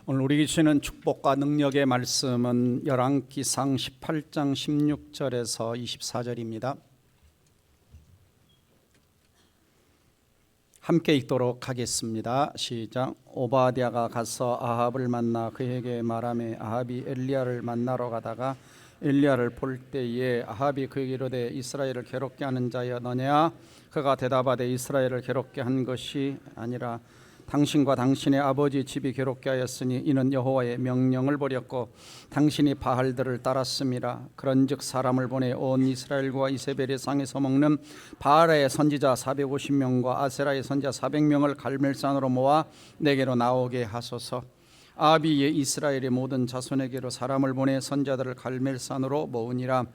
오늘 우리 주시는 축복과 능력의 말씀은 열왕기상 18장 16절에서 24절입니다. 함께 읽도록 하겠습니다. 시작. 오바댜가 가서 아합을 만나 그에게 말하매 아합이 엘리야를 만나러 가다가 엘리야를 볼 때에 아합이 그에게 이르되 이스라엘을 괴롭게 하는 자여 너냐? 그가 대답하되 이스라엘을 괴롭게 한 것이 아니라 당신과 당신의 아버지 집이 괴롭게 하였으니 이는 여호와의 명령을 버렸고 당신이 바알들을 따랐음이라. 그런즉 사람을 보내 온 이스라엘과 이세벨의 상에서 먹는 바알의 선지자 450명과 아세라의 선지자 400명을 갈멜산으로 모아 내게로 나오게 하소서. 아합이 이스라엘의 모든 자손에게로 사람을 보내 선지자들을 갈멜산으로 모으니라.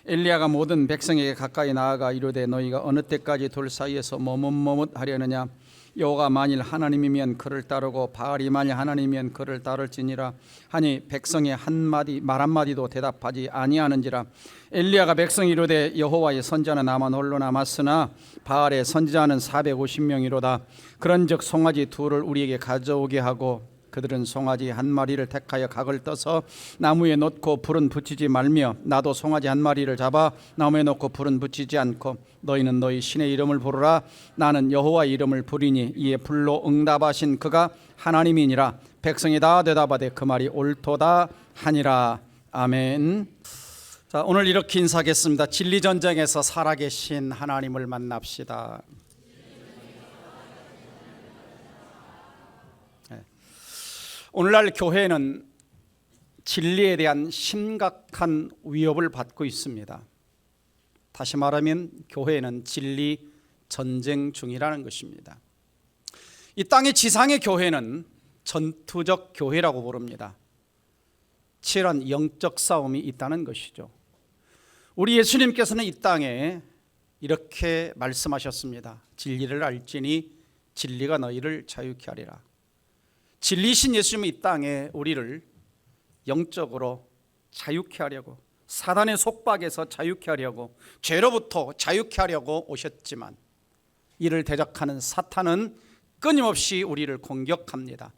엘리야가 모든 백성에게 가까이 나아가 이르되 너희가 어느 때까지 둘 사이에서 머뭇머뭇하려느냐? 여호와가 만일 하나님이면 그를 따르고 바알이 만일 하나님이면 그를 따를지니라 하니 백성의 말 한마디도 대답하지 아니하는지라. 엘리야가 백성이 이르되 여호와의 선지자는 나만 홀로 남았으나 바알의 선지자는 450명이로다. 그런즉 송아지 둘을 우리에게 가져오게 하고 그들은 송아지 한 마리를 택하여 각을 떠서 나무에 놓고 불은 붙이지 말며 나도 송아지 한 마리를 잡아 나무에 놓고 불은 붙이지 않고 너희는 너희 신의 이름을 부르라. 나는 여호와의 이름을 부리니 이에 불로 응답하신 그가 하나님이니라. 백성이 다 대답하되 그 말이 옳도다 하니라. 아멘. 자, 오늘 이렇게 인사하겠습니다. 진리전쟁에서 살아계신 하나님을 만납시다. 오늘날 교회는 진리에 대한 심각한 위협을 받고 있습니다. 다시 말하면 교회는 진리 전쟁 중이라는 것입니다. 이 땅의 지상의 교회는 전투적 교회라고 부릅니다. 치열한 영적 싸움이 있다는 것이죠. 우리 예수님께서는 이 땅에 이렇게 말씀하셨습니다. 진리를 알지니 진리가 너희를 자유케 하리라. 진리신 예수님은 이 땅에 우리를 영적으로 자유케 하려고, 사단의 속박에서 자유케 하려고, 죄로부터 자유케 하려고 오셨지만 이를 대적하는 사탄은 끊임없이 우리를 공격합니다.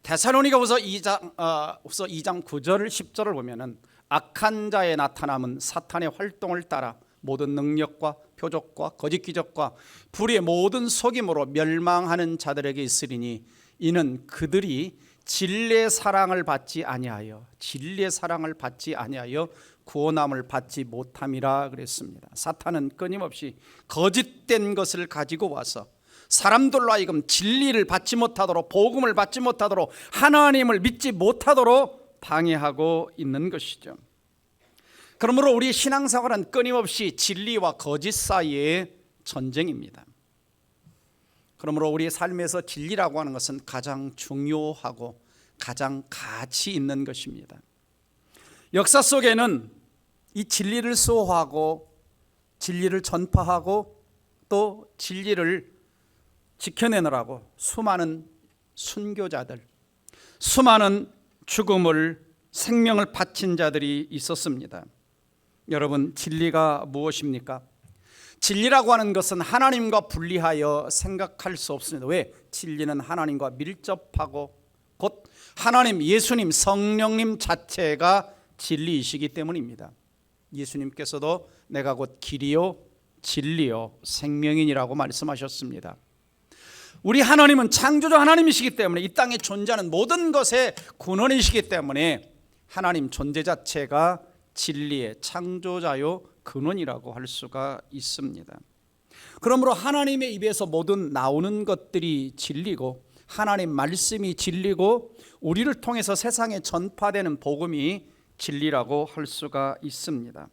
데살로니가후서 2장 9절 10절을 보면은 악한 자의 나타남은 사탄의 활동을 따라 모든 능력과 표적과 거짓 기적과 불의 모든 속임으로 멸망하는 자들에게 있으리니 이는 그들이 진리의 사랑을 받지 아니하여 구원함을 받지 못함이라 그랬습니다. 사탄은 끊임없이 거짓된 것을 가지고 와서 사람들로 하여금 진리를 받지 못하도록, 복음을 받지 못하도록, 하나님을 믿지 못하도록 방해하고 있는 것이죠. 그러므로 우리 신앙생활은 끊임없이 진리와 거짓 사이의 전쟁입니다. 그러므로 우리의 삶에서 진리라고 하는 것은 가장 중요하고 가장 가치 있는 것입니다. 역사 속에는 이 진리를 수호하고 진리를 전파하고 또 진리를 지켜내느라고 수많은 순교자들, 수많은 생명을 바친 자들이 있었습니다. 여러분, 진리가 무엇입니까? 진리라고 하는 것은 하나님과 분리하여 생각할 수 없습니다. 왜? 진리는 하나님과 밀접하고 곧 하나님, 예수님, 성령님 자체가 진리이시기 때문입니다. 예수님께서도 내가 곧 길이요 진리요 생명이니라고 말씀하셨습니다. 우리 하나님은 창조주 하나님이시기 때문에 이 땅에 존재하는 모든 것의 근원이시기 때문에 하나님 존재 자체가 진리의 창조자요 근원이라고 할 수가 있습니다. 그러므로 하나님의 입에서 모든 나오는 것들이 진리고 하나님 말씀이 진리고 우리를 통해서 세상에 전파되는 복음이 진리라고 할 수가 있습니다.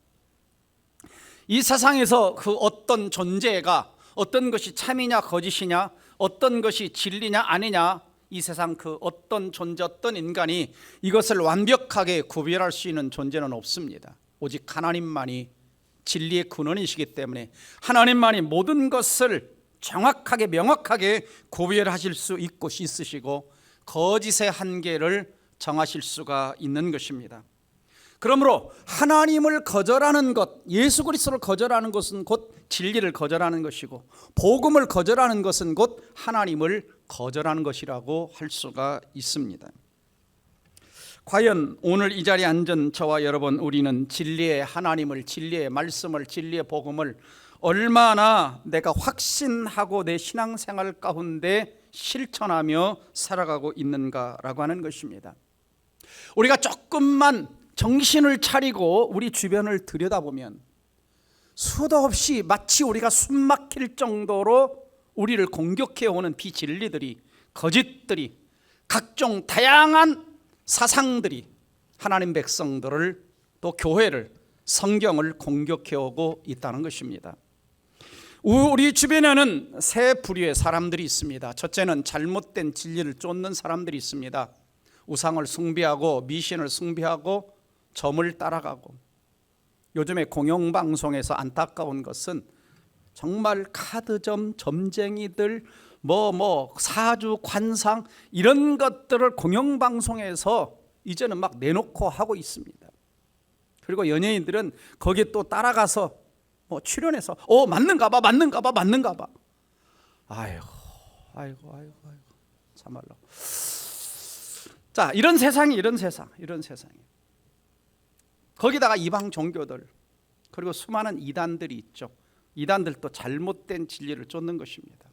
이 세상에서 그 어떤 존재가 어떤 것이 참이냐 거짓이냐, 어떤 것이 진리냐 아니냐, 이 세상 그 어떤 존재, 어떤 인간이 이것을 완벽하게 구별할 수 있는 존재는 없습니다. 오직 하나님만이 진리의 근원이시기 때문에 하나님만이 모든 것을 정확하게 명확하게 구별하실 수 있으시고 거짓의 한계를 정하실 수가 있는 것입니다. 그러므로 하나님을 거절하는 것, 예수 그리스도를 거절하는 것은 곧 진리를 거절하는 것이고 복음을 거절하는 것은 곧 하나님을 거절하는 것이라고 할 수가 있습니다. 과연 오늘 이 자리에 앉은 저와 여러분, 우리는 진리의 하나님을, 진리의 말씀을, 진리의 복음을 얼마나 내가 확신하고 내 신앙생활 가운데 실천하며 살아가고 있는가라고 하는 것입니다. 우리가 조금만 정신을 차리고 우리 주변을 들여다보면 수도 없이 마치 우리가 숨막힐 정도로 우리를 공격해오는 비진리들이, 거짓들이, 각종 다양한 사상들이 하나님 백성들을, 또 교회를, 성경을 공격해오고 있다는 것입니다. 우리 주변에는 세 부류의 사람들이 있습니다. 첫째는 잘못된 진리를 쫓는 사람들이 있습니다. 우상을 숭배하고 미신을 숭배하고 점을 따라가고, 요즘에 공영방송에서 안타까운 것은 정말 카드점, 점쟁이들, 사주, 관상 이런 것들을 공영방송에서 이제는 막 내놓고 하고 있습니다. 그리고 연예인들은 거기에 또 따라가서 출연해서 맞는가 봐. 아이고 참말로. 자, 이런 세상이. 거기다가 이방 종교들, 그리고 수많은 이단들이 있죠. 이단들도 잘못된 진리를 쫓는 것입니다.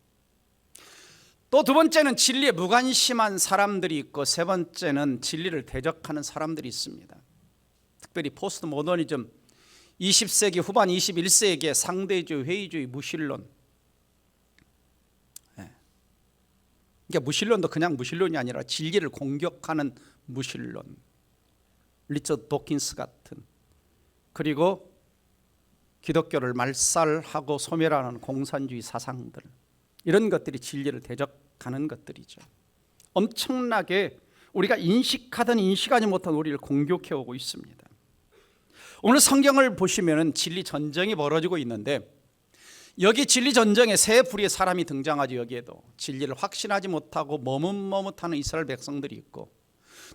또 두 번째는 진리에 무관심한 사람들이 있고, 세 번째는 진리를 대적하는 사람들이 있습니다. 특별히 포스트 모더니즘, 20세기 후반 21세기의 상대주의, 회의주의, 무신론. 그러니까 무신론도 그냥 무신론이 아니라 진리를 공격하는 무신론, 리처드 도킨스 같은, 그리고 기독교를 말살하고 소멸하는 공산주의 사상들, 이런 것들이 진리를 대적하는 것들이죠. 엄청나게 우리가 인식하든 인식하지 못한 우리를 공격해오고 있습니다. 오늘 성경을 보시면 진리 전쟁이 벌어지고 있는데, 여기 진리 전쟁에 세 부류의 사람이 등장하죠. 여기에도 진리를 확신하지 못하고 머뭇머뭇하는 이스라엘 백성들이 있고,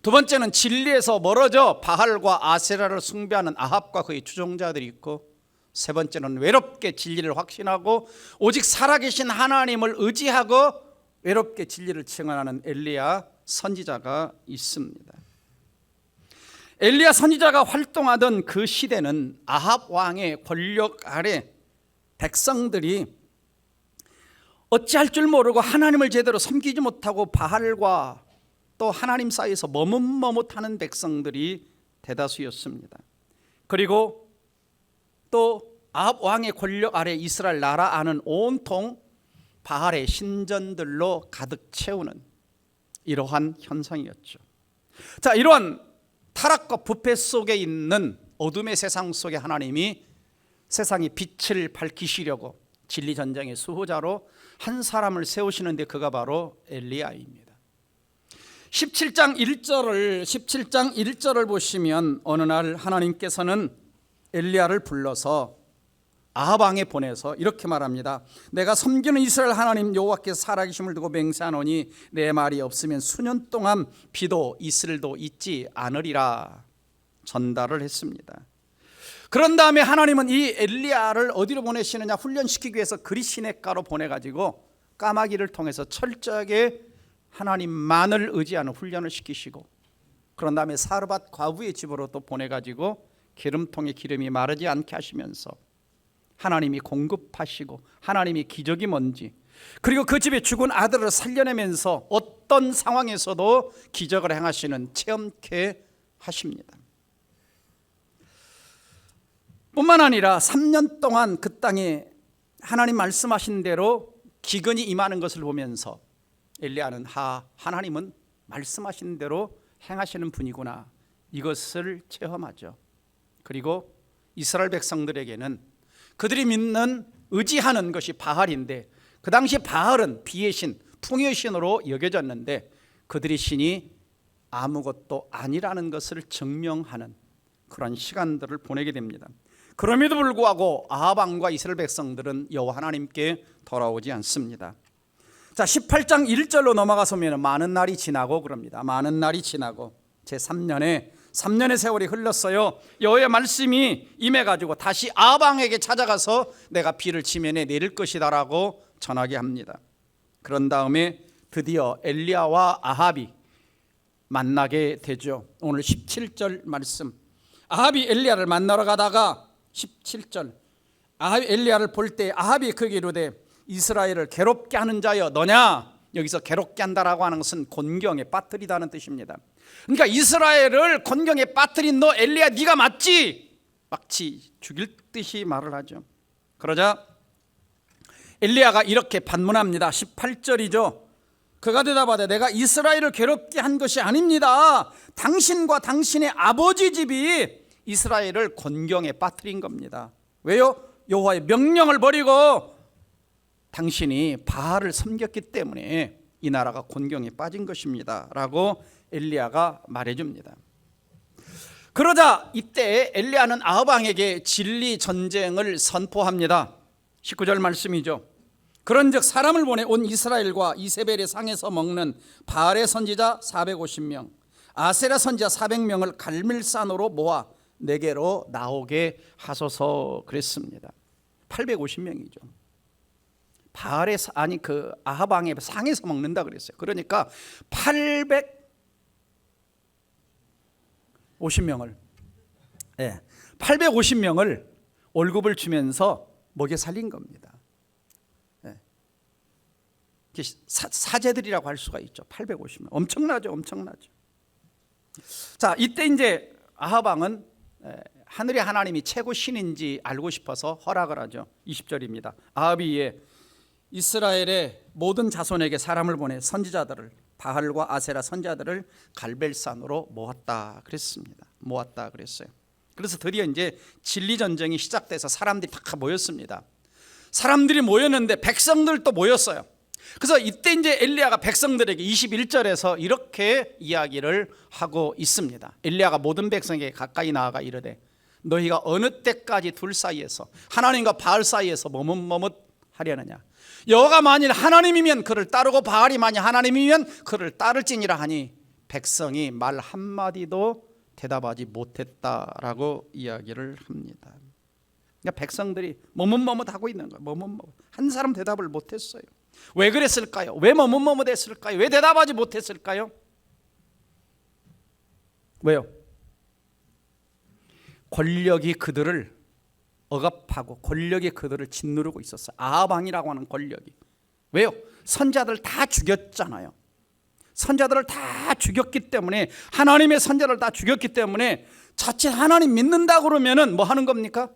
두 번째는 진리에서 멀어져 바알과 아세라를 숭배하는 아합과 그의 추종자들이 있고, 세 번째는 외롭게 진리를 확신하고 오직 살아계신 하나님을 의지하고 외롭게 진리를 증언하는 엘리야 선지자가 있습니다. 엘리야 선지자가 활동하던 그 시대는 아합 왕의 권력 아래 백성들이 어찌할 줄 모르고 하나님을 제대로 섬기지 못하고 바알과 또 하나님 사이에서 머뭇머뭇하는 백성들이 대다수였습니다. 그리고 또 아합 왕의 권력 아래 이스라엘 나라 안은 온통 바알의 신전들로 가득 채우는 이러한 현상이었죠. 자, 이러한 타락과 부패 속에 있는 어둠의 세상 속에 하나님이 세상의 빛을 밝히시려고 진리 전쟁의 수호자로 한 사람을 세우시는데, 그가 바로 엘리야입니다. 17장 1절을 보시면 어느 날 하나님께서는 엘리야를 불러서 아합 왕에 보내서 이렇게 말합니다. 내가 섬기는 이스라엘 하나님 여호와께서 살아계심을 두고 맹세하노니 내 말이 없으면 수년 동안 비도 이슬도 있지 않으리라 전달을 했습니다. 그런 다음에 하나님은 이 엘리야를 어디로 보내시느냐, 훈련시키기 위해서 그리시네가로 보내가지고 까마귀를 통해서 철저하게 하나님만을 의지하는 훈련을 시키시고, 그런 다음에 사르밧 과부의 집으로 또 보내가지고 기름통에 기름이 마르지 않게 하시면서 하나님이 공급하시고 하나님이 기적이 뭔지, 그리고 그 집에 죽은 아들을 살려내면서 어떤 상황에서도 기적을 행하시는 체험케 하십니다. 뿐만 아니라 3년 동안 그 땅에 하나님 말씀하신 대로 기근이 임하는 것을 보면서 엘리야는 하나님은 말씀하신 대로 행하시는 분이구나, 이것을 체험하죠. 그리고 이스라엘 백성들에게는 그들이 믿는, 의지하는 것이 바알인데, 그 당시 바알은 비의 신, 풍요의 신으로 여겨졌는데 그들의 신이 아무것도 아니라는 것을 증명하는 그런 시간들을 보내게 됩니다. 그럼에도 불구하고 아합 왕과 이스라엘 백성들은 여호와 하나님께 돌아오지 않습니다. 자, 18장 1절로 넘어가서 보면 많은 날이 지나고 그럽니다. 많은 날이 지나고 제3년의 세월이 흘렀어요. 여호와의 말씀이 임해가지고 다시 아합 왕에게 찾아가서 내가 비를 지면에 내릴 것이다라고 전하게 합니다. 그런 다음에 드디어 엘리야와 아합이 만나게 되죠. 오늘 17절 말씀. 아합이 엘리야를 만나러 가다가 17절 아합이 엘리야를 볼 때 아합이 그에게 이르되 이스라엘을 괴롭게 하는 자여 너냐? 여기서 괴롭게 한다라고 하는 것은 곤경에 빠뜨리다는 뜻입니다. 그러니까 이스라엘을 곤경에 빠뜨린 너 엘리야 네가 맞지? 막치 죽일 듯이 말을 하죠. 그러자 엘리야가 이렇게 반문합니다. 18절이죠. 그가 대답하되 내가 이스라엘을 괴롭게 한 것이 아닙니다. 당신과 당신의 아버지 집이 이스라엘을 곤경에 빠뜨린 겁니다. 왜요? 여호와의 명령을 버리고 당신이 바알을 섬겼기 때문에 이 나라가 곤경에 빠진 것입니다 라고 엘리야가 말해줍니다. 그러자 이때 엘리야는 아합 왕에게 진리 전쟁을 선포합니다. 19절 말씀이죠. 그런즉 사람을 보내 온 이스라엘과 이세벨의 상에서 먹는 바알의 선지자 450명 아세라 선지자 400명을 갈멜산으로 모아 내게로 나오게 하소서 그랬습니다. 850명이죠. 바알의 아니 그 아합 왕의 상에서 먹는다 그랬어요. 그러니까 850명을 850명을 월급을 주면서 먹여 살린 겁니다. 사제들이라고 할 수가 있죠. 850명. 엄청나죠. 엄청나죠. 자, 이때 이제 아합 왕은 하늘의 하나님이 최고 신인지 알고 싶어서 허락을 하죠. 20절입니다. 아합이 이에 이스라엘의 모든 자손에게 사람을 보내 선지자들을 바알과 아세라 선지자들을 갈멜산으로 모았다 그랬습니다. 모았다 그랬어요. 그래서 드디어 이제 진리 전쟁이 시작돼서 사람들이 다 모였습니다. 사람들이 모였는데 백성들도 모였어요. 그래서 이때 이제 엘리야가 백성들에게 21절에서 이렇게 이야기를 하고 있습니다. 엘리야가 모든 백성에게 가까이 나아가 이르되 너희가 어느 때까지 둘 사이에서 하나님과 바알 사이에서 머뭇머뭇 하려느냐. 여호와가 만일 하나님이면 그를 따르고 바알이 만일 하나님이면 그를 따를지니라 하니 백성이 말 한마디도 대답하지 못했다라고 이야기를 합니다. 그러니까 백성들이 머뭇머뭇하고 있는 거예요. 머뭇머뭇. 한 사람 대답을 못했어요. 왜 그랬을까요? 왜 머뭇머뭇했을까요? 왜 대답하지 못했을까요? 왜요? 권력이 그들을 억압하고 권력이 그들을 짓누르고 있었어요. 아합 왕이라고 하는 권력이. 왜요? 선자들 다 죽였잖아요. 선자들을 다 죽였기 때문에 하나님의 선자를 다 죽였기 때문에 자칫 하나님 믿는다 그러면은 뭐 하는 겁니까?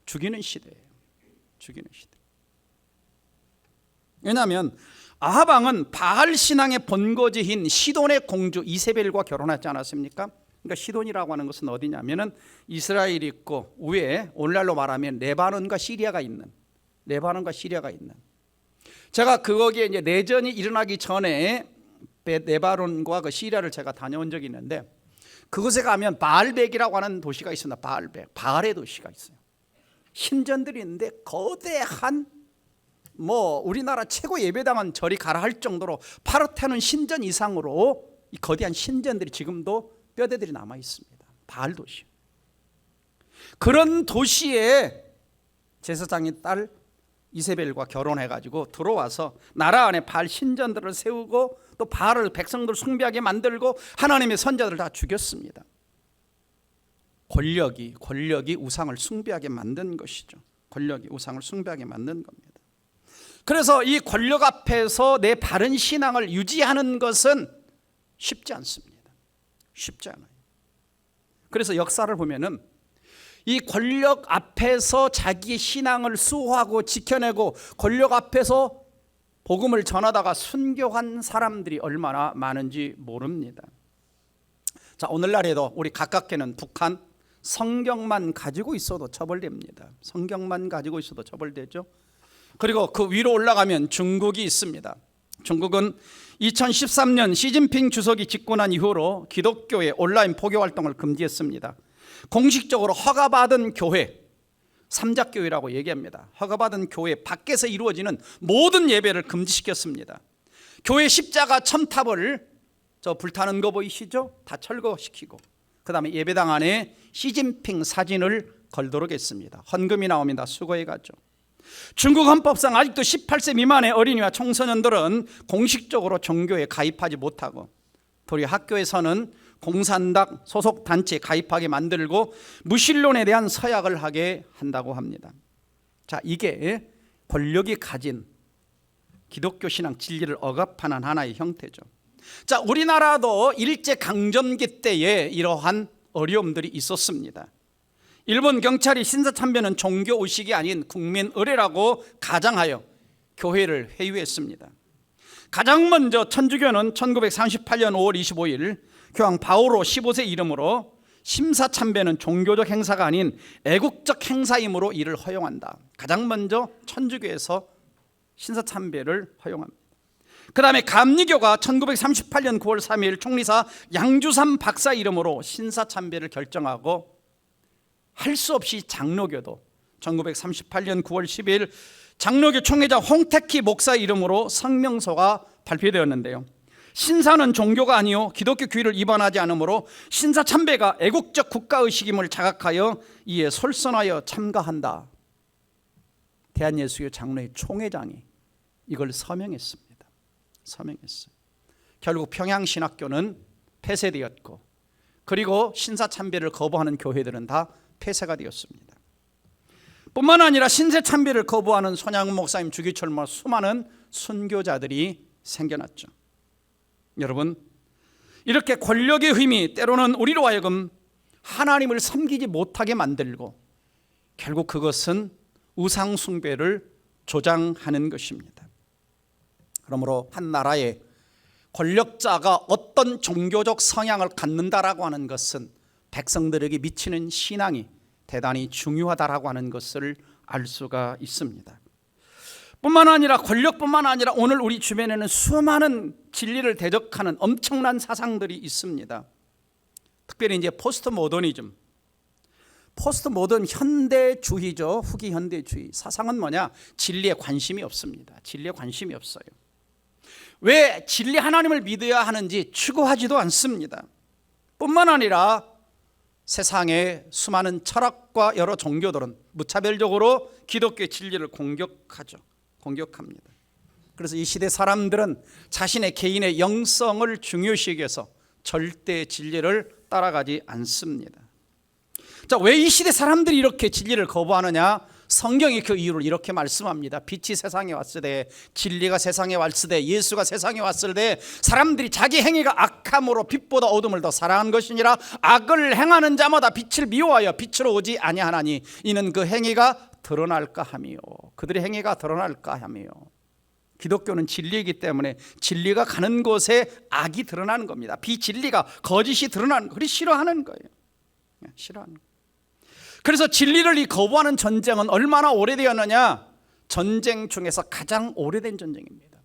죽이는 시대예요. 죽이는 시대. 왜냐하면 아합 왕은 바알 신앙의 본거지인 시돈의 공주 이세벨과 결혼하지 않았습니까? 그러니까 시돈이라고 하는 것은 어디냐면은 이스라엘이 있고 위에 오늘날로 말하면 레바논과 시리아가 있는 제가 거기에 이제 내전이 일어나기 전에 레바논과 그 시리아를 제가 다녀온 적이 있는데 그곳에 가면 바알백이라고 하는 도시가 있습니다. 바알의 도시가 있어요. 신전들이 있는데 거대한 우리나라 최고 예배당은 저리 가라 할 정도로 파르테논 신전 이상으로 이 거대한 신전들이 지금도 뼈대들이 남아 있습니다. 바알 도시. 그런 도시에 제사장의 딸 이세벨과 결혼해가지고 들어와서 나라 안에 바알 신전들을 세우고 또 바알을 백성들 숭배하게 만들고 하나님의 선자들을 다 죽였습니다. 권력이 우상을 숭배하게 만든 것이죠. 권력이 우상을 숭배하게 만든 겁니다. 그래서 이 권력 앞에서 내 바른 신앙을 유지하는 것은 쉽지 않습니다. 쉽지 않아요. 그래서 역사를 보면은 이 권력 앞에서 자기의 신앙을 수호하고 지켜내고 권력 앞에서 복음을 전하다가 순교한 사람들이 얼마나 많은지 모릅니다. 자, 오늘날에도 우리 가깝게는 북한 성경만 가지고 있어도 처벌됩니다. 성경만 가지고 있어도 처벌되죠. 그리고 그 위로 올라가면 중국이 있습니다. 중국은 2013년 시진핑 주석이 집권한 이후로 기독교의 온라인 포교 활동을 금지했습니다. 공식적으로 허가받은 교회, 삼자교회라고 얘기합니다. 허가받은 교회 밖에서 이루어지는 모든 예배를 금지시켰습니다. 교회 십자가 첨탑을 불타는 거 보이시죠? 다 철거시키고 그 다음에 예배당 안에 시진핑 사진을 걸도록 했습니다. 헌금이 나오면 다 수거해가죠. 중국 헌법상 아직도 18세 미만의 어린이와 청소년들은 공식적으로 종교에 가입하지 못하고 도리어 학교에서는 공산당 소속 단체에 가입하게 만들고 무신론에 대한 서약을 하게 한다고 합니다. 자, 이게 권력이 가진 기독교 신앙 진리를 억압하는 하나의 형태죠. 자, 우리나라도 일제 강점기 때에 이러한 어려움들이 있었습니다. 일본 경찰이 신사참배는 종교 의식이 아닌 국민 의례라고 가장하여 교회를 회유했습니다. 가장 먼저 천주교는 1938년 5월 25일 교황 바오로 15세 이름으로 심사참배는 종교적 행사가 아닌 애국적 행사이므로 이를 허용한다. 가장 먼저 천주교에서 신사참배를 허용합니다. 그 다음에 감리교가 1938년 9월 3일 총리사 양주삼 박사 이름으로 신사참배를 결정하고, 할 수 없이 장로교도 1938년 9월 10일 장로교 총회장 홍택희 목사 이름으로 성명서가 발표되었는데요. 신사는 종교가 아니요 기독교 규율을 위반하지 않으므로 신사참배가 애국적 국가의식임을 자각하여 이에 솔선하여 참가한다. 대한예수교 장로회 총회장이 이걸 서명했습니다. 서명했어요. 결국 평양신학교는 폐쇄되었고, 그리고 신사참배를 거부하는 교회들은 다 폐쇄가 되었습니다. 뿐만 아니라 신사참배를 거부하는 손양훈 목사님, 주기철 뭐 수많은 순교자들이 생겨났죠. 여러분, 이렇게 권력의 힘이 때로는 우리로 하여금 하나님을 섬기지 못하게 만들고, 결국 그것은 우상 숭배를 조장하는 것입니다. 그러므로 한 나라의 권력자가 어떤 종교적 성향을 갖는다라고 하는 것은 백성들에게 미치는 신앙이 대단히 중요하다라고 하는 것을 알 수가 있습니다. 뿐만 아니라 권력뿐만 아니라 오늘 우리 주변에는 수많은 진리를 대적하는 엄청난 사상들이 있습니다. 특별히 이제 포스트 모더니즘, 포스트 모던 현대주의죠. 후기 현대주의 사상은 뭐냐? 진리에 관심이 없습니다. 진리에 관심이 없어요. 왜 진리 하나님을 믿어야 하는지 추구하지도 않습니다. 뿐만 아니라 세상의 수많은 철학과 여러 종교들은 무차별적으로 기독교의 진리를 공격합니다. 그래서 이 시대 사람들은 자신의 개인의 영성을 중요시 여겨서 절대 진리를 따라가지 않습니다. 자, 왜 이 시대 사람들이 이렇게 진리를 거부하느냐? 성경이 그 이유를 이렇게 말씀합니다. 빛이 세상에 왔을 때, 진리가 세상에 왔을 때, 예수가 세상에 왔을 때 사람들이 자기 행위가 악함으로 빛보다 어둠을 더 사랑한 것이니라. 악을 행하는 자마다 빛을 미워하여 빛으로 오지 아니하나니 이는 그 행위가 드러날까 하며, 그들의 행위가 드러날까 하며. 기독교는 진리이기 때문에 진리가 가는 곳에 악이 드러나는 겁니다. 비진리가, 거짓이 드러나는 거, 그리 싫어하는 거예요. 싫어하는 거예요. 그래서 진리를 이 거부하는 전쟁은 얼마나 오래되었느냐? 전쟁 중에서 가장 오래된 전쟁입니다.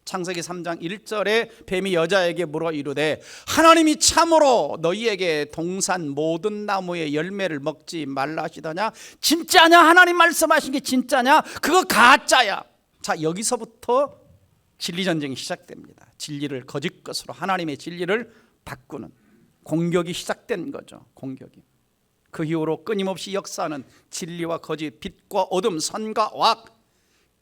창세기 3장 1절에 뱀이 여자에게 물어 이르되 하나님이 참으로 너희에게 동산 모든 나무의 열매를 먹지 말라 하시더냐? 진짜냐? 하나님 말씀하신 게 진짜냐? 그거 가짜야. 자, 여기서부터 진리 전쟁이 시작됩니다. 진리를 거짓 것으로 하나님의 진리를 바꾸는 공격이 시작된 거죠. 공격이. 그 이후로 끊임없이 역사하는 진리와 거짓, 빛과 어둠, 선과 악,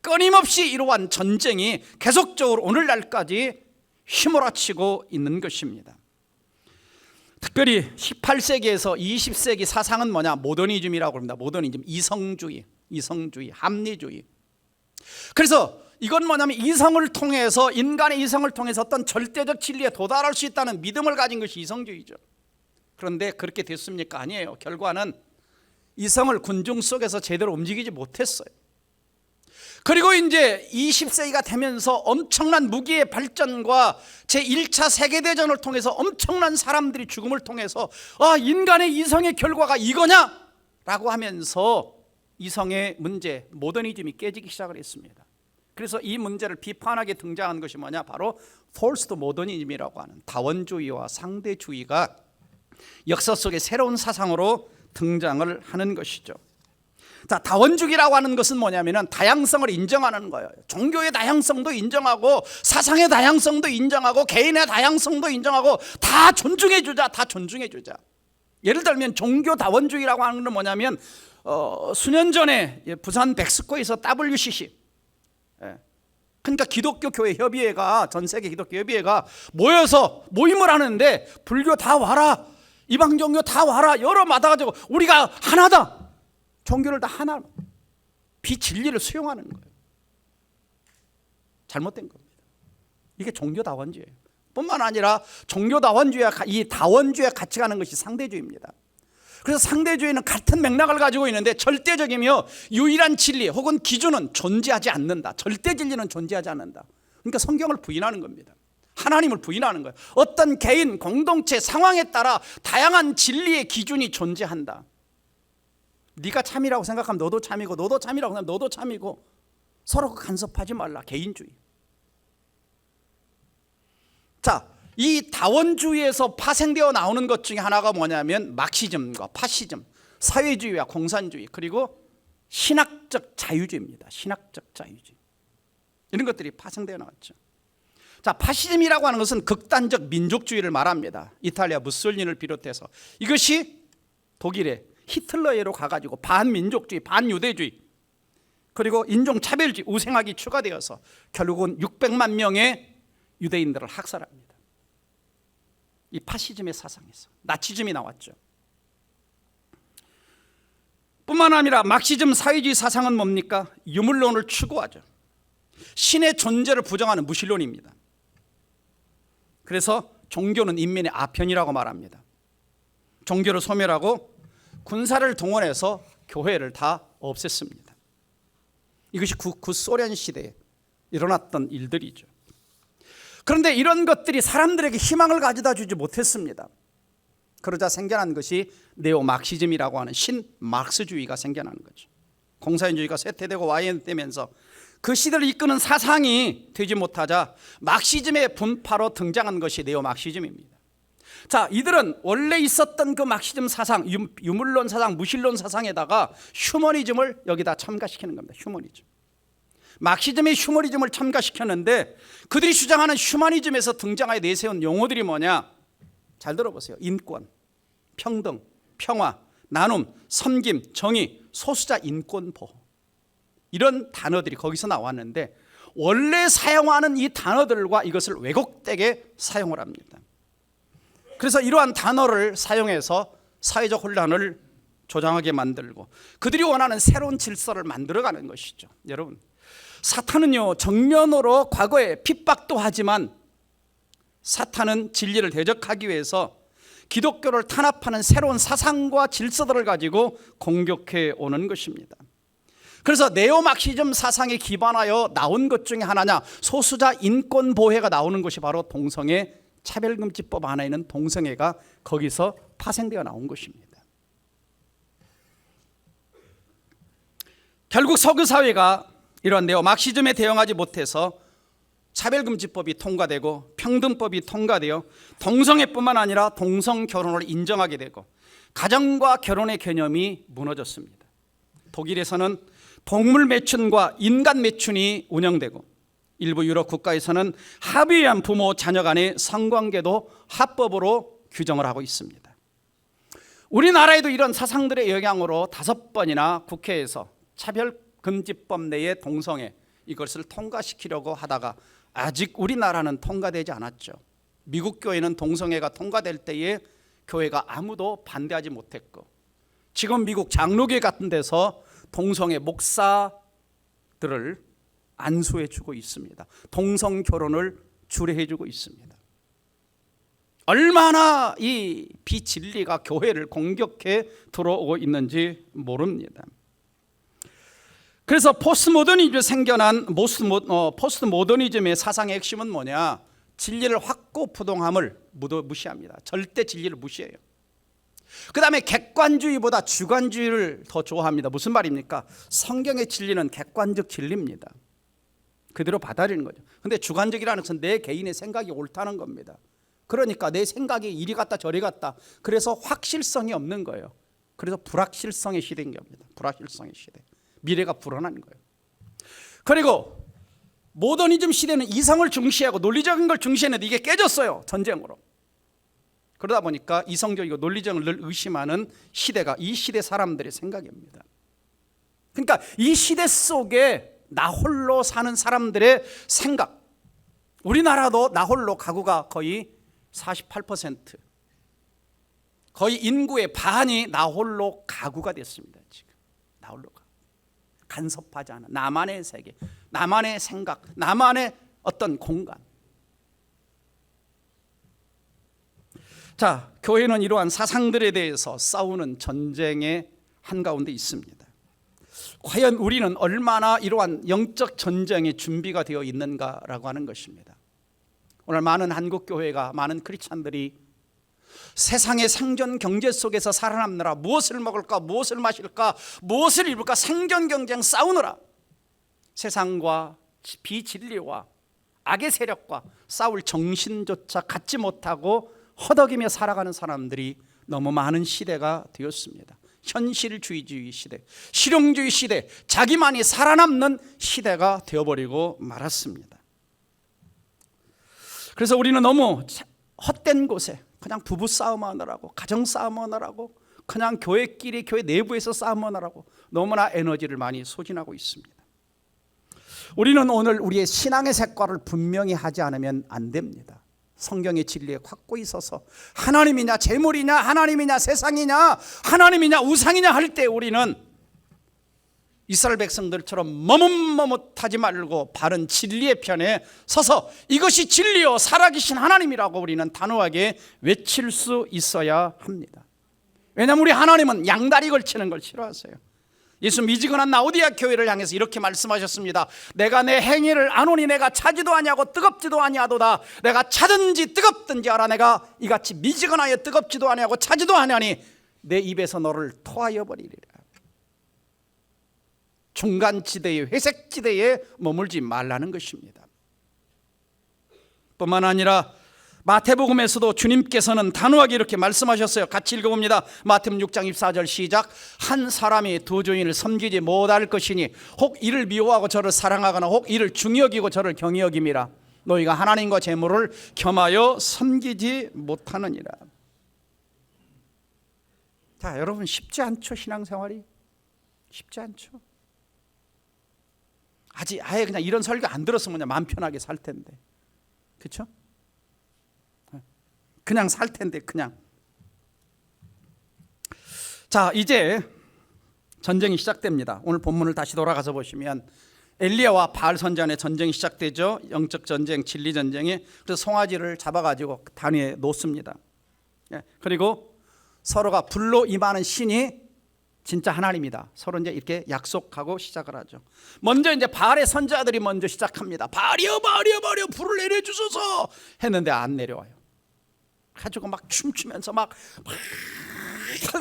끊임없이 이러한 전쟁이 계속적으로 오늘날까지 휘몰아치고 있는 것입니다. 특별히 18세기에서 20세기 사상은 뭐냐? 모더니즘이라고 합니다. 모더니즘, 이성주의, 합리주의. 그래서 이건 뭐냐면 이성을 통해서, 인간의 이성을 통해서 어떤 절대적 진리에 도달할 수 있다는 믿음을 가진 것이 이성주의죠. 그런데 그렇게 됐습니까? 아니에요. 결과는 이성을 군중 속에서 제대로 움직이지 못했어요. 그리고 이제 20세기가 되면서 엄청난 무기의 발전과 제1차 세계대전을 통해서 엄청난 사람들이 죽음을 통해서 인간의 이성의 결과가 이거냐? 라고 하면서 이성의 문제, 모더니즘이 깨지기 시작을 했습니다. 그래서 이 문제를 비판하게 등장한 것이 뭐냐? 바로 포스트 모더니즘이라고 하는 다원주의와 상대주의가 역사 속에 새로운 사상으로 등장을 하는 것이죠. 자, 다원주의라고 하는 것은 뭐냐면은 다양성을 인정하는 거예요. 종교의 다양성도 인정하고 사상의 다양성도 인정하고 개인의 다양성도 인정하고 다 존중해 주자. 다 존중해 주자. 예를 들면 종교 다원주의라고 하는 건 뭐냐면 수년 전에 부산 백스코에서 WCC 그러니까 기독교 교회 협의회가, 전 세계 기독교 협의회가 모여서 모임을 하는데 불교 다 와라, 이방 종교 다 와라, 여러 마다가지고 우리가 하나다, 종교를 다 하나, 비진리를 수용하는 거예요. 잘못된 겁니다. 이게 종교다원주의예요. 뿐만 아니라 종교다원주의와 이 다원주의에 같이 가는 것이 상대주의입니다. 그래서 상대주의는 같은 맥락을 가지고 있는데 절대적이며 유일한 진리 혹은 기준은 존재하지 않는다. 절대 진리는 존재하지 않는다. 그러니까 성경을 부인하는 겁니다. 하나님을 부인하는 거예요. 어떤 개인, 공동체, 상황에 따라 다양한 진리의 기준이 존재한다. 네가 참이라고 생각하면 너도 참이고, 너도 참이라고 생각하면 너도 참이고, 서로 간섭하지 말라. 개인주의. 자, 이 다원주의에서 파생되어 나오는 것 중에 하나가 뭐냐면 막시즘과 파시즘, 사회주의와 공산주의, 그리고 신학적 자유주의입니다. 신학적 자유주의. 이런 것들이 파생되어 나왔죠. 자, 파시즘이라고 하는 것은 극단적 민족주의를 말합니다. 이탈리아 무솔리니를 비롯해서 이것이 독일의 히틀러에로 가가지고 반민족주의, 반유대주의, 그리고 인종차별주의, 우생학이 추가되어서 결국은 600만 명의 유대인들을 학살합니다. 이 파시즘의 사상에서 나치즘이 나왔죠. 뿐만 아니라 막시즘 사회주의 사상은 뭡니까? 유물론을 추구하죠. 신의 존재를 부정하는 무신론입니다. 그래서 종교는 인민의 아편이라고 말합니다. 종교를 소멸하고 군사를 동원해서 교회를 다 없앴습니다. 이것이 구소련 시대에 일어났던 일들이죠. 그런데 이런 것들이 사람들에게 희망을 가져다 주지 못했습니다. 그러자 생겨난 것이 네오막시즘이라고 하는 신마르크스주의가 생겨나는 거죠. 공산주의가 쇠퇴되고 와해되면서 그 시대를 이끄는 사상이 되지 못하자 막시즘의 분파로 등장한 것이 네오막시즘입니다. 자, 이들은 원래 있었던 그 막시즘 사상, 유물론 사상, 무신론 사상에다가 휴머니즘을 여기다 첨가시키는 겁니다. 휴머니즘. 막시즘의 휴머니즘을 첨가시켰는데 그들이 주장하는 휴머니즘에서 등장하여 내세운 용어들이 뭐냐? 잘 들어보세요. 인권, 평등, 평화, 나눔, 섬김, 정의, 소수자 인권 보호, 이런 단어들이 거기서 나왔는데 원래 사용하는 이 단어들과 이것을 왜곡되게 사용을 합니다. 그래서 이러한 단어를 사용해서 사회적 혼란을 조장하게 만들고 그들이 원하는 새로운 질서를 만들어가는 것이죠. 여러분, 사탄은요, 정면으로 과거에 핍박도 하지만 사탄은 진리를 대적하기 위해서 기독교를 탄압하는 새로운 사상과 질서들을 가지고 공격해 오는 것입니다. 그래서 네오막시즘 사상에 기반하여 나온 것 중에 하나냐, 소수자 인권 보호가 나오는 것이 바로 동성애 차별금지법 안에 있는 동성애가 거기서 파생되어 나온 것입니다. 결국 서구 사회가 이러한 네오막시즘에 대응하지 못해서 차별금지법이 통과되고 평등법이 통과되어 동성애뿐만 아니라 동성결혼을 인정하게 되고 가정과 결혼의 개념이 무너졌습니다. 독일에서는 동물 매춘과 인간 매춘이 운영되고 일부 유럽 국가에서는 합의한 부모 자녀 간의 성관계도 합법으로 규정을 하고 있습니다. 우리나라에도 이런 사상들의 영향으로 5번이나 국회에서 차별금지법 내의 동성애 이것을 통과시키려고 하다가 아직 우리나라는 통과되지 않았죠. 미국 교회는 동성애가 통과될 때에 교회가 아무도 반대하지 못했고 지금 미국 장로교 같은 데서 동성애 목사들을 안수해 주고 있습니다. 동성 결혼을 주례해 주고 있습니다. 얼마나 이 비진리가 교회를 공격해 들어오고 있는지 모릅니다. 그래서 포스트모더니즘에 생겨난 포스트모더니즘의 사상의 핵심은 뭐냐? 진리를 확고부동함을 무시합니다. 절대 진리를 무시해요. 그 다음에 객관주의보다 주관주의를 더 좋아합니다. 무슨 말입니까? 성경의 진리는 객관적 진리입니다. 그대로 받아들이는 거죠. 근데 주관적이라는 것은 내 개인의 생각이 옳다는 겁니다. 그러니까 내 생각이 이리 갔다 저리 갔다, 그래서 확실성이 없는 거예요. 그래서 불확실성의 시대인 겁니다. 불확실성의 시대, 미래가 불안한 거예요. 그리고 모더니즘 시대는 이성을 중시하고 논리적인 걸 중시했는데 이게 깨졌어요. 전쟁으로. 그러다 보니까 이성적이고 논리적을 늘 의심하는 시대가 이 시대 사람들의 생각입니다. 그러니까 이 시대 속에 나 홀로 사는 사람들의 생각. 우리나라도 나 홀로 가구가 거의 48%, 거의 인구의 반이 나 홀로 가구가 됐습니다. 지금 나 홀로 가구. 간섭하지 않아. 나만의 세계, 나만의 생각, 나만의 어떤 공간. 자, 교회는 이러한 사상들에 대해서 싸우는 전쟁의 한가운데 있습니다. 과연 우리는 얼마나 이러한 영적 전쟁에 준비가 되어 있는가라고 하는 것입니다. 오늘 많은 한국교회가, 많은 크리스찬들이 세상의 생존 경제 속에서 살아남느라 무엇을 먹을까, 무엇을 마실까, 무엇을 입을까 생존 경쟁 싸우느라 세상과 비진리와 악의 세력과 싸울 정신조차 갖지 못하고 허덕이며 살아가는 사람들이 너무 많은 시대가 되었습니다. 현실주의주의 시대, 실용주의 시대, 자기만이 살아남는 시대가 되어버리고 말았습니다. 그래서 우리는 너무 헛된 곳에 그냥 부부싸움 하느라고, 가정싸움 하느라고, 그냥 교회끼리 교회 내부에서 싸움 하느라고 너무나 에너지를 많이 소진하고 있습니다. 우리는 오늘 우리의 신앙의 색깔을 분명히 하지 않으면 안 됩니다. 성경의 진리에 확고히 서서 하나님이냐 재물이냐, 하나님이냐 세상이냐, 하나님이냐 우상이냐 할 때 우리는 이스라엘 백성들처럼 머뭇머뭇하지 말고 바른 진리의 편에 서서 이것이 진리요 살아계신 하나님이라고 우리는 단호하게 외칠 수 있어야 합니다. 왜냐하면 우리 하나님은 양다리 걸치는 걸 싫어하세요. 예수 미지근한 라오디아 교회를 향해서 이렇게 말씀하셨습니다. 내가 내 행위를 아노니 내가 차지도 아니하고 뜨겁지도 아니하도다. 내가 차든지 뜨겁든지 알아. 내가 이같이 미지근하여 뜨겁지도 아니하고 차지도 아니하니 내 입에서 너를 토하여 버리리라. 중간지대에, 회색지대에 머물지 말라는 것입니다. 뿐만 아니라 마태복음에서도 주님께서는 단호하게 이렇게 말씀하셨어요. 같이 읽어봅니다. 마태복음 6장 24절 시작. 한 사람이 두 주인을 섬기지 못할 것이니 혹 이를 미워하고 저를 사랑하거나 혹 이를 중히 여기고 저를 경히 여김이라. 너희가 하나님과 재물을 겸하여 섬기지 못하느니라. 자, 여러분 쉽지 않죠? 신앙생활이 쉽지 않죠? 아예 그냥 이런 설교 안 들었으면 그냥 마음 편하게 살 텐데, 그렇죠? 그냥 살 텐데 그냥. 자, 이제 전쟁이 시작됩니다. 오늘 본문을 다시 돌아가서 보시면 엘리야와 바알 선지자의 전쟁이 시작되죠. 영적 전쟁, 진리 전쟁이. 그래서 송아지를 잡아가지고 단 위에 놓습니다. 그리고 서로가 불로 임하는 신이 진짜 하나님이다. 서로 이제 이렇게 약속하고 시작을 하죠. 먼저 이제 바알의 선지자들이 먼저 시작합니다. 바알이여, 바알이여, 바알이여, 불을 내려주소서 했는데 안 내려와요. 가지고 막 춤추면서 막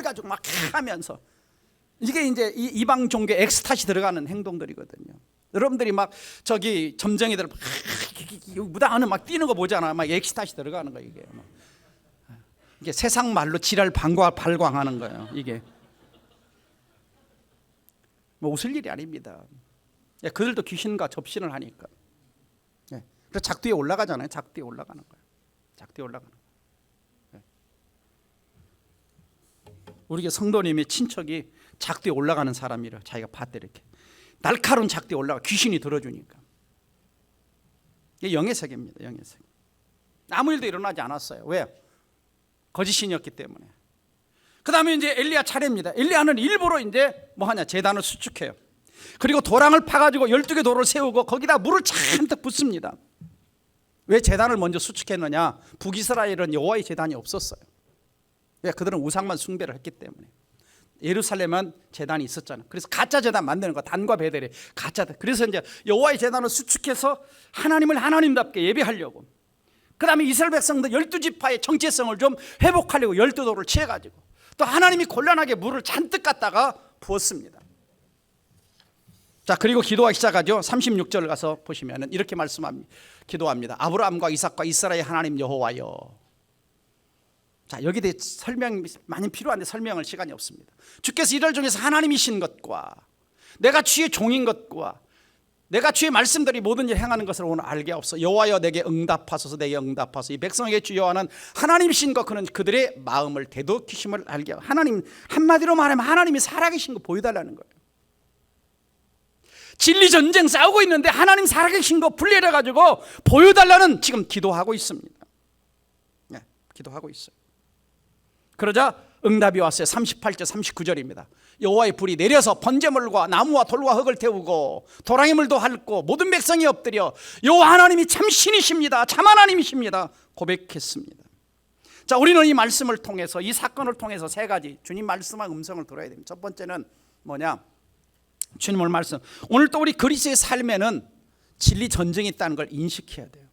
가지고 막 하면서, 이게 이제 이방 종교 엑스타시 들어가는 행동들이거든요. 여러분들이 막 저기 점쟁이들 막 무당 안에 막 뛰는 거 보잖아. 막 엑스타시 들어가는 거 이게. 이게 세상 말로 지랄 발광하는 거예요. 이게 뭐 웃을 일이 아닙니다. 그들도 귀신과 접신을 하니까. 그래서 작두에 올라가잖아요. 작두에 올라가는 거예요. 작두에 올라가는 거예요. 우리 성도님의 친척이 작두에 올라가는 사람이라 자기가 봤대. 이렇게 날카로운 작두에 올라가 귀신이 들어주니까. 이게 영의 세계입니다. 영의 세계. 아무 일도 일어나지 않았어요. 왜? 거짓신이었기 때문에. 그 다음에 이제 엘리야 차례입니다. 엘리야는 일부러 이제 뭐 하냐, 제단을 수축해요. 그리고 도랑을 파가지고 12개 돌을 세우고 거기다 물을 잔뜩 붓습니다. 왜 제단을 먼저 수축했느냐? 북이스라엘은 여호와의 제단이 없었어요. 왜? 그들은 우상만 숭배를 했기 때문에. 예루살렘은 제단이 있었잖아요. 그래서 가짜 제단 만드는 거, 단과 베델이 가짜. 그래서 이제 여호와의 제단을 수축해서 하나님을 하나님답게 예배하려고. 그 다음에 이스라엘 백성들 12지파의 정체성을 좀 회복하려고 12돌을 취해가지고 또 하나님이 곤란하게 물을 잔뜩 갖다가 부었습니다. 자, 그리고 기도하기 시작하죠. 36절 가서 보시면 이렇게 말씀합니다. 기도합니다. 아브라함과 이삭과 이스라엘 하나님 여호와여. 자, 여기에 대해 설명이 많이 필요한데 설명할 시간이 없습니다. 주께서 이들 중에서 하나님이신 것과 내가 주의 종인 것과 내가 주의 말씀들이 모든 일 행하는 것을 오늘 알게 하옵소서. 여호와여 내게 응답하소서. 내게 응답하소서. 이 백성에게 주 여호와는 하나님이신 것, 그는 그들의 마음을 대독히심을 알게 하옵소서. 하나님, 한마디로 말하면 하나님이 살아계신 거 보여달라는 거예요. 진리 전쟁 싸우고 있는데 하나님 살아계신 거 분리해 가지고 보여달라는 지금 기도하고 있습니다. 네, 기도하고 있어요. 그러자 응답이 왔어요. 38절 39절입니다. 여호와의 불이 내려서 번제물과 나무와 돌과 흙을 태우고 도랑이물도 핥고 모든 백성이 엎드려 여호와 하나님이 참 신이십니다, 참 하나님이십니다 고백했습니다. 자, 우리는 이 말씀을 통해서, 이 사건을 통해서 세 가지 주님 말씀한 음성을 들어야 됩니다. 첫 번째는 뭐냐? 주님 오늘 말씀, 오늘 또 우리 그리스도의 삶에는 진리 전쟁이 있다는 걸 인식해야 돼요.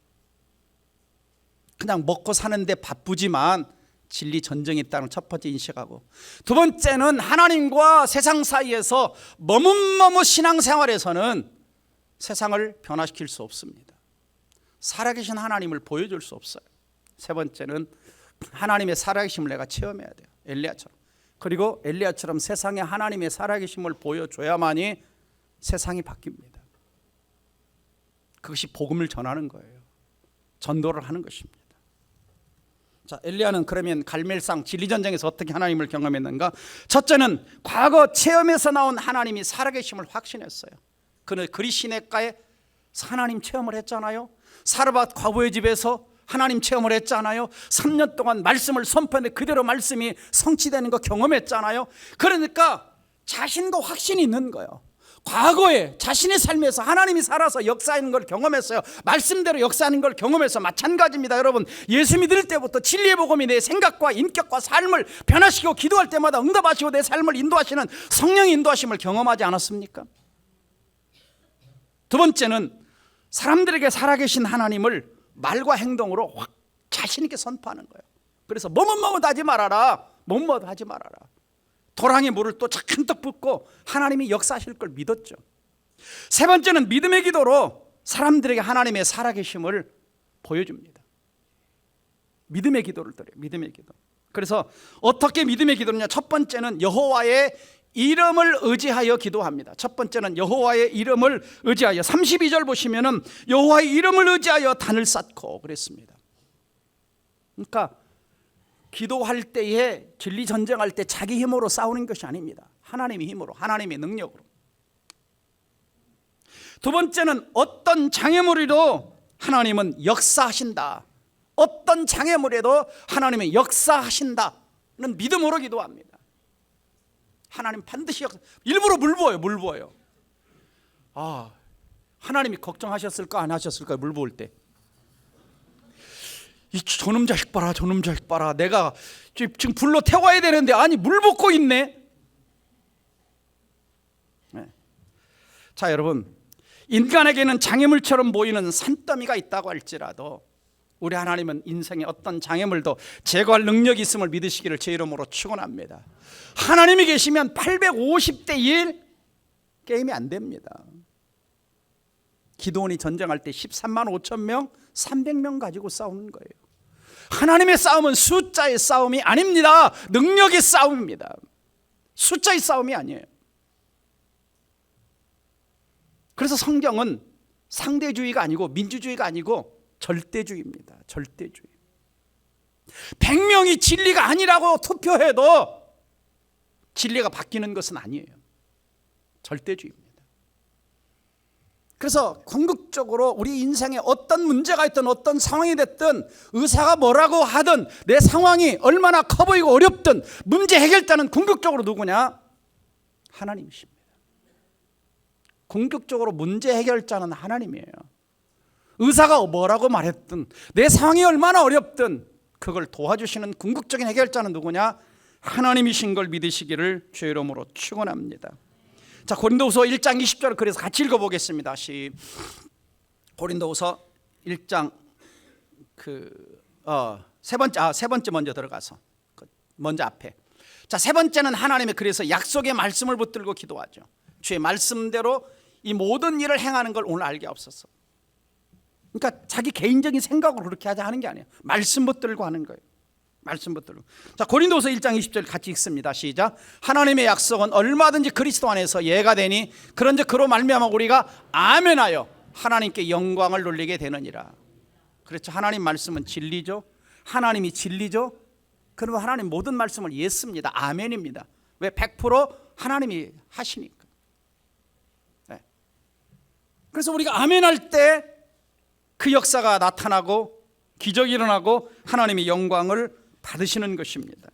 그냥 먹고 사는데 바쁘지만 진리 전쟁이 있다는 첫 번째 인식하고, 두 번째는 하나님과 세상 사이에서 머뭇머뭇 신앙생활에서는 세상을 변화시킬 수 없습니다. 살아계신 하나님을 보여줄 수 없어요. 세 번째는 하나님의 살아계심을 내가 체험해야 돼요. 엘리야처럼. 그리고 엘리야처럼 세상에 하나님의 살아계심을 보여줘야만이 세상이 바뀝니다. 그것이 복음을 전하는 거예요. 전도를 하는 것입니다. 자, 엘리야는 그러면 갈멜상 진리전쟁에서 어떻게 하나님을 경험했는가? 첫째는 과거 체험에서 나온 하나님이 살아계심을 확신했어요. 그는 그리 시냇가에 하나님 체험을 했잖아요. 사르밧 과부의 집에서 하나님 체험을 했잖아요. 3년 동안 말씀을 선포했는데 그대로 말씀이 성취되는 거 경험했잖아요. 그러니까 자신과 확신이 있는 거예요. 과거에 자신의 삶에서 하나님이 살아서 역사하는 걸 경험했어요. 말씀대로 역사하는 걸 경험해서 마찬가지입니다. 여러분, 예수 믿을 때부터 진리의 복음이 내 생각과 인격과 삶을 변화시키고 기도할 때마다 응답하시고 내 삶을 인도하시는 성령의 인도하심을 경험하지 않았습니까? 두 번째는 사람들에게 살아계신 하나님을 말과 행동으로 확 자신 있게 선포하는 거예요. 그래서 머뭇머뭇하지 말아라. 머뭇머뭇하지 말아라. 도랑에 물을 또 잔뜩 붓고 하나님이 역사하실 걸 믿었죠. 세 번째는 믿음의 기도로 사람들에게 하나님의 살아계심을 보여줍니다. 믿음의 기도를 드려요. 믿음의 기도. 그래서 어떻게 믿음의 기도냐? 첫 번째는 여호와의 이름을 의지하여 기도합니다. 첫 번째는 여호와의 이름을 의지하여, 32절 보시면은 여호와의 이름을 의지하여 단을 쌓고 그랬습니다. 그러니까 기도할 때에, 진리 전쟁할 때 자기 힘으로 싸우는 것이 아닙니다. 하나님의 힘으로, 하나님의 능력으로. 두 번째는 어떤 장애물에도 하나님은 역사하신다. 어떤 장애물에도 하나님은 역사하신다는 믿음으로 기도합니다. 하나님 반드시 일부러 물 부어요. 아, 하나님이 걱정하셨을까 안 하셨을까? 물 부을 때 이 저놈 자식 봐라, 저놈 자식 봐라, 내가 지금 불로 태워야 되는데 아니 물 붓고 있네. 네. 자, 여러분, 인간에게는 장애물처럼 보이는 산더미가 있다고 할지라도 우리 하나님은 인생의 어떤 장애물도 제거할 능력이 있음을 믿으시기를 제 이름으로 축원합니다. 하나님이 계시면 850대 1 게임이 안 됩니다. 기드온이 전쟁할 때 13만 5천 명 300명 가지고 싸우는 거예요. 하나님의 싸움은 숫자의 싸움이 아닙니다. 능력의 싸움입니다. 숫자의 싸움이 아니에요. 그래서 성경은 상대주의가 아니고 민주주의가 아니고 절대주의입니다. 절대주의. 100명이 진리가 아니라고 투표해도 진리가 바뀌는 것은 아니에요. 절대주의입니다. 그래서 궁극적으로 우리 인생에 어떤 문제가 있든 어떤 상황이 됐든 의사가 뭐라고 하든 내 상황이 얼마나 커 보이고 어렵든 문제 해결자는 궁극적으로 누구냐? 하나님이십니다. 궁극적으로 문제 해결자는 하나님이에요. 의사가 뭐라고 말했든 내 상황이 얼마나 어렵든 그걸 도와주시는 궁극적인 해결자는 누구냐? 하나님이신 걸 믿으시기를 주의 이름으로 축원합니다. 자, 고린도후서 1장 20절을 그래서 같이 읽어보겠습니다. 고린도후서 1장 세 번째 먼저 들어가서 먼저 앞에. 자, 세 번째는 하나님의 그래서 약속의 말씀을 붙들고 기도하죠. 주의 말씀대로 이 모든 일을 행하는 걸 오늘 알게 없었어. 그러니까 자기 개인적인 생각으로 그렇게 하는 게 아니에요. 말씀 붙들고 하는 거예요. 말씀 붙들고. 자, 고린도후서 1장 20절 같이 읽습니다. 시작. 하나님의 약속은 얼마든지 그리스도 안에서 예가 되니 그런즉 그로 말미암아 우리가 아멘하여 하나님께 영광을 돌리게 되느니라. 그렇죠. 하나님 말씀은 진리죠. 하나님이 진리죠. 그러면 하나님 모든 말씀을 예습니다. 아멘입니다. 왜? 100% 하나님이 하시니까. 네. 그래서 우리가 아멘할 때 그 역사가 나타나고 기적이 일어나고 하나님의 영광을 받으시는 것입니다.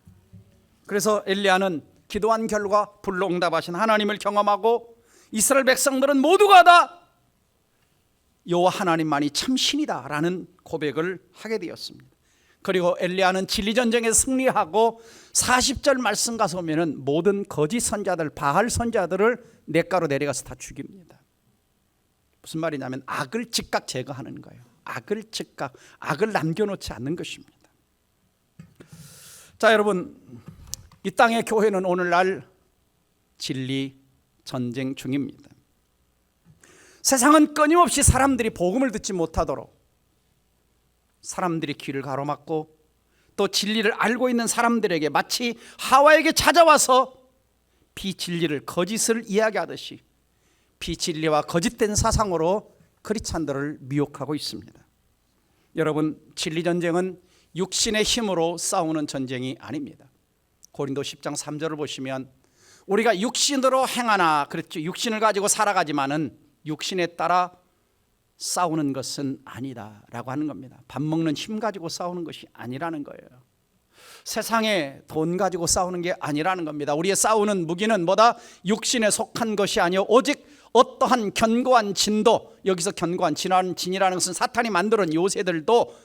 그래서 엘리야는 기도한 결과 불로 응답하신 하나님을 경험하고 이스라엘 백성들은 모두가 다 여호와 하나님만이 참 신이다라는 고백을 하게 되었습니다. 그리고 엘리야는 진리전쟁에서 승리하고 40절 말씀 가서 보면은 모든 거짓 선자들, 바알 선자들을 냇가로 내려가서 다 죽입니다. 무슨 말이냐면 악을 즉각 제거하는 거예요. 악을 즉각, 악을 남겨놓지 않는 것입니다. 자, 여러분, 이 땅의 교회는 오늘날 진리 전쟁 중입니다. 세상은 끊임없이 사람들이 복음을 듣지 못하도록 사람들이 귀를 가로막고 또 진리를 알고 있는 사람들에게 마치 하와에게 찾아와서 비진리를, 거짓을 이야기하듯이 비진리와 거짓된 사상으로 크리스찬들을 미혹하고 있습니다. 여러분, 진리전쟁은 육신의 힘으로 싸우는 전쟁이 아닙니다. 고린도 10장 3절을 보시면 우리가 육신으로 행하나, 그렇죠, 육신을 가지고 살아가지만은 육신에 따라 싸우는 것은 아니다 라고 하는 겁니다. 밥 먹는 힘 가지고 싸우는 것이 아니라는 거예요. 세상에 돈 가지고 싸우는 게 아니라는 겁니다. 우리의 싸우는 무기는 뭐다? 육신에 속한 것이 아니요 오직 어떠한 견고한 진도, 여기서 견고한 진이라는 것은 사탄이 만드는 요새들도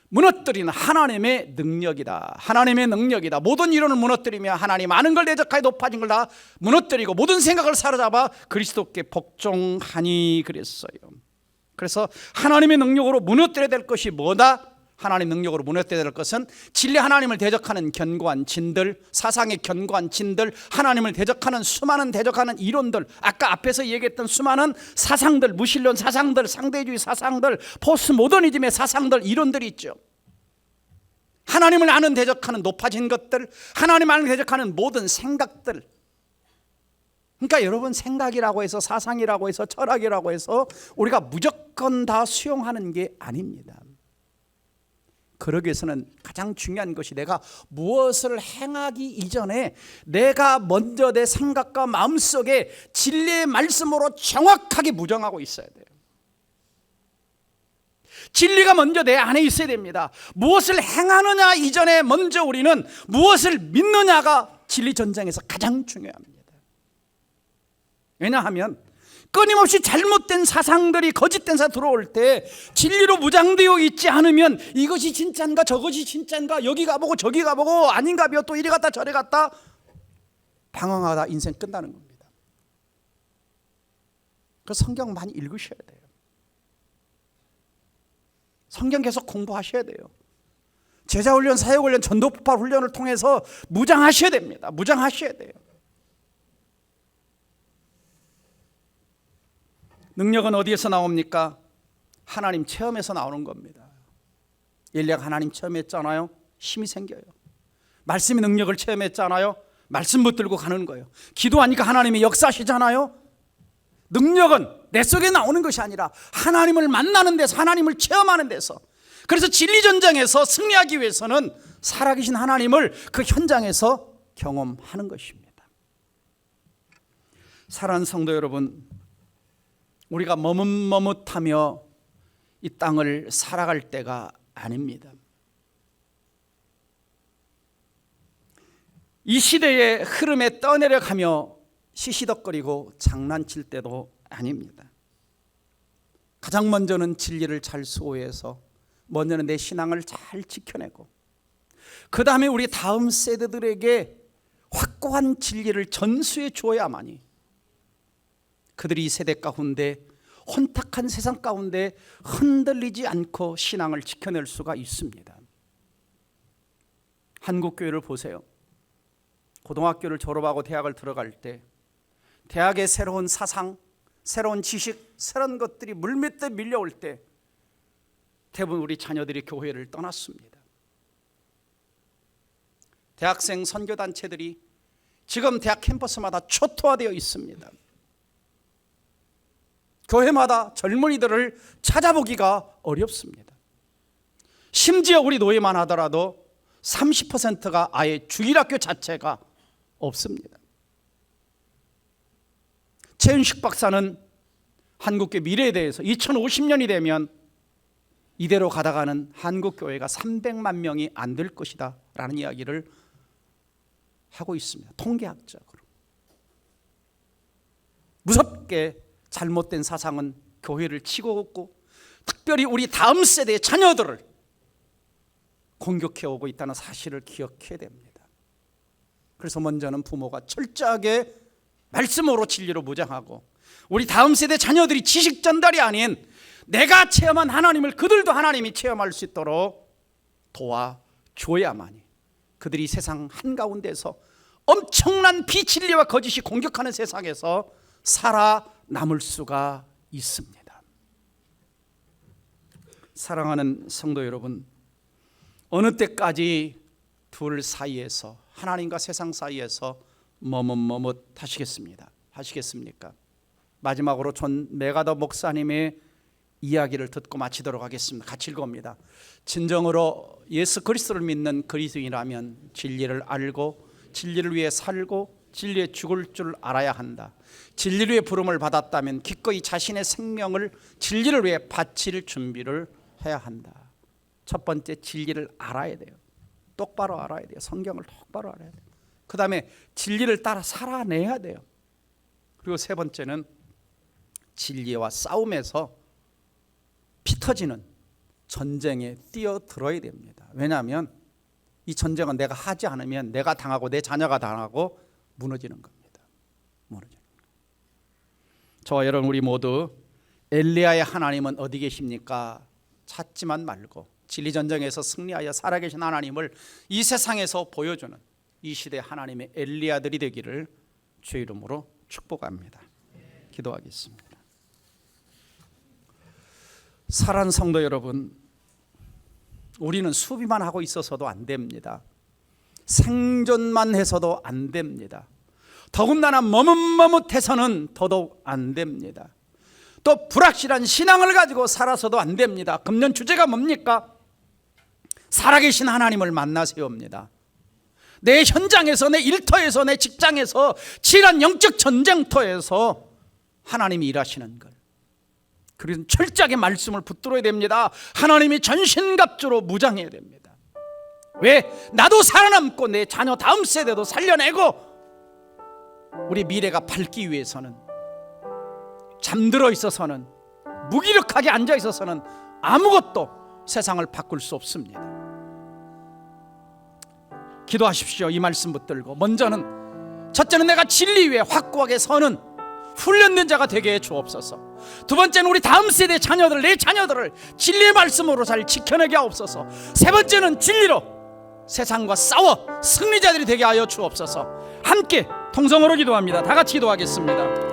무너뜨리는 하나님의 능력이다. 하나님의 능력이다. 모든 이론을 무너뜨리며 하나님 아는 걸 대적하여 높아진 걸 다 무너뜨리고 모든 생각을 사로잡아 그리스도께 복종하니 그랬어요. 그래서 하나님의 능력으로 무너뜨려야 될 것이 뭐다? 하나님 능력으로 무너뜨려야 될 것은 진리 하나님을 대적하는 견고한 진들, 사상의 견고한 진들, 하나님을 대적하는 수많은 대적하는 이론들, 아까 앞에서 얘기했던 수많은 사상들, 무신론 사상들, 상대주의 사상들, 포스트 모더니즘의 사상들, 이론들이 있죠. 하나님을 아는 대적하는 높아진 것들, 하나님 아는 대적하는 모든 생각들. 그러니까 여러분, 생각이라고 해서 사상이라고 해서 철학이라고 해서 우리가 무조건 다 수용하는 게 아닙니다. 그러기 위해서는 가장 중요한 것이 내가 무엇을 행하기 이전에 내가 먼저 내 생각과 마음속에 진리의 말씀으로 정확하게 무정하고 있어야 돼요. 진리가 먼저 내 안에 있어야 됩니다. 무엇을 행하느냐 이전에 먼저 우리는 무엇을 믿느냐가 진리 전쟁에서 가장 중요합니다. 왜냐하면 끊임없이 잘못된 사상들이, 거짓된 사상 들어올 때 진리로 무장되어 있지 않으면 이것이 진짜인가 저것이 진짜인가, 여기 가보고 저기 가보고 아닌가벼 또 이리 갔다 저리 갔다 방황하다 인생 끝나는 겁니다. 그래서 성경 많이 읽으셔야 돼요. 성경 계속 공부하셔야 돼요. 제자훈련, 사역훈련, 전도폭발 훈련을 통해서 무장하셔야 됩니다. 무장하셔야 돼요. 능력은 어디에서 나옵니까? 하나님 체험에서 나오는 겁니다. 엘리야가 하나님 체험했잖아요. 힘이 생겨요. 말씀의 능력을 체험했잖아요. 말씀 붙들고 가는 거예요. 기도하니까 하나님이 역사하시잖아요. 능력은 내 속에 나오는 것이 아니라 하나님을 만나는 데서, 하나님을 체험하는 데서. 그래서 진리전쟁에서 승리하기 위해서는 살아계신 하나님을 그 현장에서 경험하는 것입니다. 사랑하는 성도 여러분, 우리가 머뭇머뭇하며 이 땅을 살아갈 때가 아닙니다. 이 시대의 흐름에 떠내려가며 시시덕거리고 장난칠 때도 아닙니다. 가장 먼저는 진리를 잘 수호해서 먼저는 내 신앙을 잘 지켜내고 그 다음에 우리 다음 세대들에게 확고한 진리를 전수해 주어야만이 그들이 이 세대 가운데 혼탁한 세상 가운데 흔들리지 않고 신앙을 지켜낼 수가 있습니다. 한국교회를 보세요. 고등학교를 졸업하고 대학을 들어갈 때 대학의 새로운 사상, 새로운 지식, 새로운 것들이 물밀듯 밀려올 때 대부분 우리 자녀들이 교회를 떠났습니다. 대학생 선교단체들이 지금 대학 캠퍼스마다 초토화되어 있습니다. 교회마다 젊은이들을 찾아보기가 어렵습니다. 심지어 우리 노예만 하더라도 30%가 아예 주일학교 자체가 없습니다. 최윤식 박사는 한국교회 미래에 대해서 2050년이 되면 이대로 가다가는 한국교회가 300만 명이 안 될 것이다 라는 이야기를 하고 있습니다. 통계학적으로. 무섭게 잘못된 사상은 교회를 치고 걷고 특별히 우리 다음 세대의 자녀들을 공격해 오고 있다는 사실을 기억해야 됩니다. 그래서 먼저는 부모가 철저하게 말씀으로 진리로 무장하고 우리 다음 세대 자녀들이 지식 전달이 아닌 내가 체험한 하나님을 그들도 하나님이 체험할 수 있도록 도와줘야만이 그들이 세상 한가운데서 엄청난 비진리와 거짓이 공격하는 세상에서 살아남을 수가 있습니다. 사랑하는 성도 여러분, 어느 때까지 둘 사이에서 하나님과 세상 사이에서 하시겠습니까? 마지막으로 존 메가더 목사님의 이야기를 듣고 마치도록 하겠습니다. 같이 읽어봅니다. 진정으로 예수 그리스도를 믿는 그리스도인이라면 진리를 알고 진리를 위해 살고 진리에 죽을 줄 알아야 한다. 진리를 위해 부름을 받았다면 기꺼이 자신의 생명을 진리를 위해 바칠 준비를 해야 한다. 첫 번째, 진리를 알아야 돼요. 똑바로 알아야 돼요. 성경을 똑바로 알아야 돼요. 그 다음에 진리를 따라 살아내야 돼요. 그리고 세 번째는 진리와 싸움에서 피 터지는 전쟁에 뛰어들어야 됩니다. 왜냐하면 이 전쟁은 내가 하지 않으면 내가 당하고 내 자녀가 당하고 무너지는 겁니다. 저와 여러분 우리 모두 엘리야의 하나님은 어디 계십니까? 찾지만 말고 진리전쟁에서 승리하여 살아계신 하나님을 이 세상에서 보여주는 이 시대 하나님의 엘리야들이 되기를 주의 이름으로 축복합니다. 기도하겠습니다. 사랑하는 성도 여러분, 우리는 수비만 하고 있어서도 안 됩니다. 생존만 해서도 안 됩니다. 더군다나 머뭇머뭇해서는 더더욱 안 됩니다. 또 불확실한 신앙을 가지고 살아서도 안 됩니다. 금년 주제가 뭡니까? 살아계신 하나님을 만나 세웁니다. 내 현장에서, 내 일터에서, 내 직장에서, 치열한 영적 전쟁터에서 하나님이 일하시는 것, 그래서 철저하게 말씀을 붙들어야 됩니다. 하나님이 전신갑주로 무장해야 됩니다. 왜? 나도 살아남고 내 자녀 다음 세대도 살려내고 우리 미래가 밝기 위해서는, 잠들어 있어서는, 무기력하게 앉아 있어서는 아무것도 세상을 바꿀 수 없습니다. 기도하십시오. 이 말씀 붙들고 먼저는, 첫째는 내가 진리 위에 확고하게 서는 훈련된 자가 되게 해 주옵소서. 두 번째는 우리 다음 세대 자녀들, 내 자녀들을 진리의 말씀으로 잘 지켜내게 하옵소서. 세 번째는 진리로 세상과 싸워 승리자들이 되게 하여 주옵소서. 함께 통성으로 기도합니다. 다 같이 기도하겠습니다.